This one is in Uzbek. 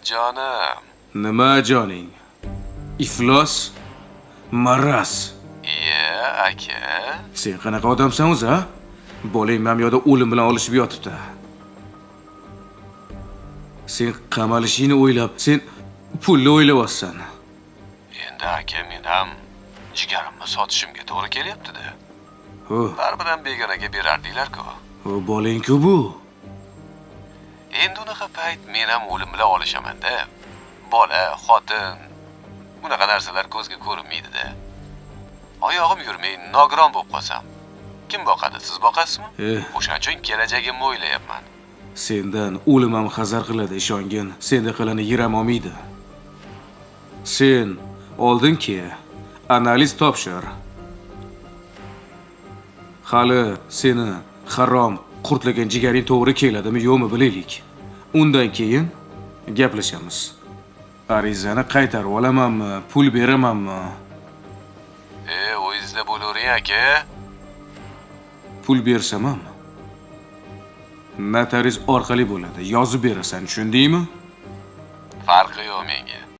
jonim. Nima joning? Iflos, maraz. Iye, aka. Sen qanaqa odamsan o'zi, ha? Bolang mamyoda o'lim bilan olishib yotibdi. Sen qamalishingni o'ylab, sen pulni o'ylayapsan. Endi aka, men ham jigarimni sotishimga to'g'ri kelyapti-da. Ho, Baribir begonaga berardinglar-ku. bolang-ku bu. Endi unaqa payt men ham o'lim bilan olishaman-da. Bola, xotin, bunaqa narsalar ko'zga ko'rinmaydi-da. Oyog'im yurmay nogiron bo'lib qolsam, kim boqadi? Siz boqasizmi? O'shaning uchun kelajagimni o'ylayapman. Sendan o'lim ham hazar qiladi, ishongin. Senda qilani yiram olmaydi. Sen oldinki analiz topshir. Hali seni harom qurtlagan jigaring to'g'ri keladimi, yo'qmi bilaylik. Undan keyin gaplashamiz. Arizani qaytarib olamanmi, pul beramanmi? O'yingizda bo'lavering aka. Pul bersam ham notarius orqali bo'ladi. Yozib berasan, tushundingmi? Farqi yo'q menga.